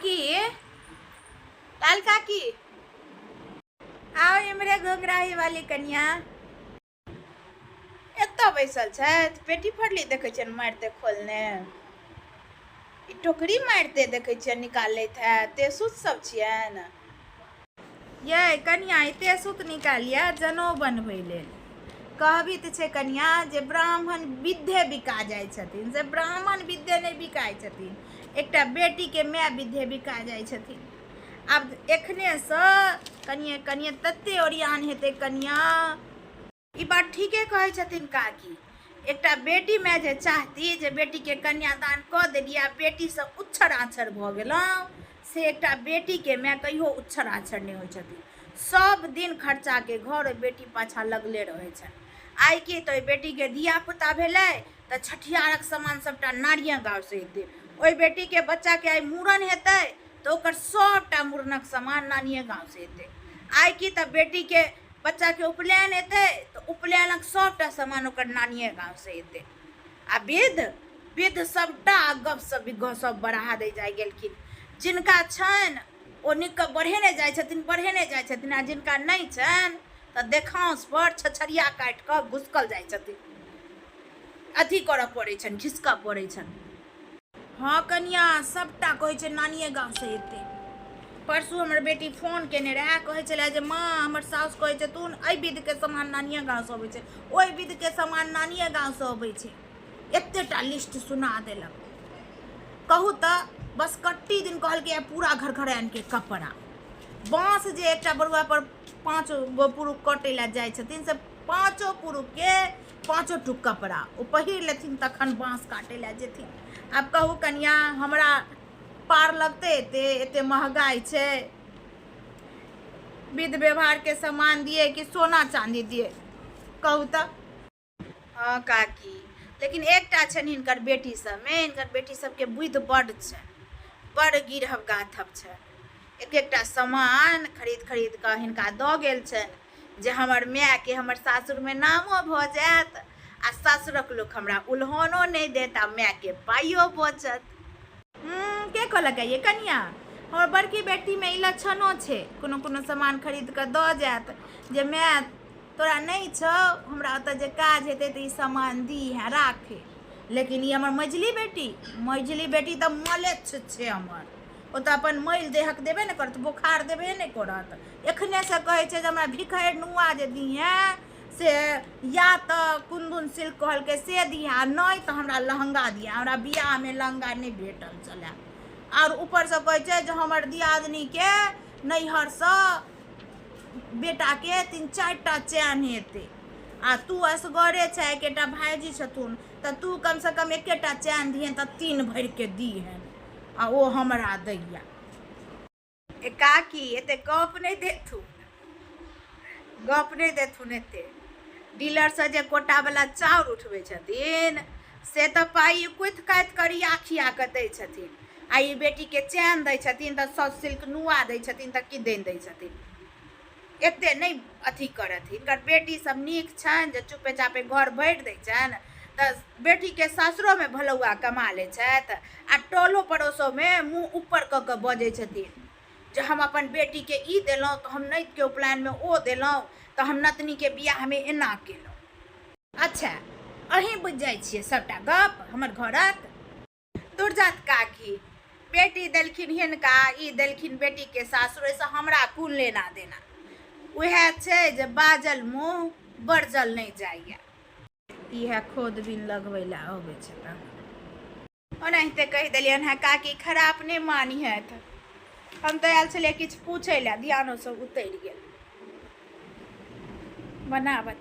काकी, लाल काकी, आओ इमरे घुंघराही वाली कन्या। एतऽ बैसल छथि, पेटी फटली देखै छियनि मारिते खोलने। ई टोकरी मारिते देखै छियनि निकालैत है, तेसुत सब छियनि। ये कन्या ई तेसुत निकालिया जनऊ बनबै लेल। कहबी तऽ छै कन्या जे ब्राह्मण विद्धे बिका जाइ छथिन, से ब्राह्मण विद्धे नहि बिकाइ छथिन, एकटा बेटीके माय विद्धे बिका जाइ छथिन। आब एखनेसँ कनिए तते ओरियान हेतै कन्या। ई बात ठीके कहै छथिन काकी। एकटा बेटी माय जे चाहती जे बेटीके कन्यादान कऽ देलियै, बेटीसँ उच्छर आछर भऽ गेलहुँ, से एकटा बेटीके माय कहियो उच्छर आछर नहि होइ छथिन। सब दिन खर्चाके घर ओहि बेटी पाछाँ लगले रहै छनि। आइ कि तऽ ओहि बेटीके धियापुता भेलै तऽ छठियारक सामान सबटा नारिये गाँवसँ हेतै। ओहि बेटीके बच्चाके आइ मूड़न हेतै तऽ ओकर सबटा मूड़नक सामान नानिये गाँवसँ हेतै। आइ कि तऽ बेटीके बच्चाके उपनयन हेतै तऽ उपनयनक सबटा सामान ओकर नानिये गाँवसँ हेतै। आ विध सबटा गप सब बढ़ा दै जाइ गेलखिन। जिनका छनि ओ नीक बढ़ेने जाइ छथिन, आ जिनका नहि छनि तऽ देखांस पर छछरिया काटि कऽ घुसकल जाइ छथिन। अथी करऽ पड़ै छनि, घिसकऽ पड़ै छनि। हाँ कन्या, सबटा कहै छै नानिये गाँवसँ एतै। परसू हमर बेटी फोन केने रहै, कहै छलै जे माँ हमर साउस कहै छथुन एहि विधके सामान नानिये गाँवसँ अबै छै, ओहि विधके सामान नानिये गाँवसँ अबै छै। एतेटा लिस्ट सुना देलक। कहू तऽ बस कट्टी दिन कहलकै पूरा घरघरानके कपड़ा। बाँस जे एकटा बरुआ पर 5 गो पुरुष कटै लए जाइ छथिन, से 5 पुरुषके 5 टुक कपड़ा ओ पहिर लेथिन तखन बाँस काटै लए जेथिन। आब कहू कन्या, हमरा पार लगतै एते महगाई छै। विध व्यवहारके सामान दिए कि सोना चांदी दिए, कहू तऽ। हाँ काकी, लेकिन एकटा छनि हिनकर बेटी सबमे, हिनकर बेटी सबके बुद्धि बड्ड छनि, बड़ गिरहब गाथब छनि। एक एकटा सामान खरीद कऽ हिनका दऽ गेल छनि जे हमर मायके हमर सासुरमे नामो भऽ जायत, आ सासुरक लोक हमरा उल्हानो नहि देत, आ मायके पाइयो बचत। के कहलक ये कन्या? हमर बड़की बेटीमे ई लक्षणो छै, कोनो सामान खरीद कऽ दऽ जायत जे माय तोरा नहि छौ, हमरा ओतऽ जे काज हेतै तऽ ई सामान दी है राखे। लेकिन ई हमर मझली बेटी तऽ मलेच्छ छै हमर। ओ तऽ अपन मैल देहक देबे नहि करत, बोखार देबे नहि करत। एखनेसँ कहै छै जे हमरा भिखैर नुआ जे दिहे से या तऽ कुन्दन सिल्क कहलकै से दिहे, आ नहि तऽ हमरा लहंगा दिहे। हमरा बियाहमे लहंगा नहि भेटल छलै। और ऊपरसँ कहै छै जे हमर दियादनीके नैहरसँ बेटाके 3-4 टा चैन हेतै, आ तू असगरे छै, एकेटा भाइजी छथुन, तऽ तू कमसँ कम एकेटा चैन दिहें तऽ 3 भरिके दिहें, आ ओ हमरा दैया। ए काकी, एते गप नहि देथुन एते। डीलरसँ जे कोटावला चाउर उठबै छथिन से तऽ पाइ कुथि काटि कऽ रिया कऽ दै छथिन, आ ई बेटीके चैन दै छथिन तऽ सौ सिल्क नुआ दै छथिन तऽ किदैन दै छथिन। एते नहि अथी करत। हिनकर बेटी सब नीक छनि जे चुपे चापे घर भरि दै छनि, तऽ बेटीके सासुरोमे भलौआ कमा लै छथि, आ टोलो पड़ोसोमे मुँह ऊपर कऽ कऽ बजै छथिन जे हम अपन बेटीके ई देलहुँ, तऽ हम नतिके उपनयनमे ओ देलहुँ, तऽ हम नतनीके बियाहमे एना केलहुँ। अच्छा, अहीं बुझि जाइ छियै सबटा गप हमर घरक। दुर्जात काकी, बेटी देलखिन हिनका, ई देलखिन बेटीके सासुर, से हमरा कोन लेना देना। उएह छै जे बाजल मुँह बरजल नहि जाइए। इएह खोदबिन लगबै लए अबै छै तऽ ओनाहिते कहि देलियनि हेँ काकी, खराब नहि मानिहथि। हम तऽ आयल छलियै किछु पूछै लए, ध्यानोसँ उतरि गेल। बनाबत।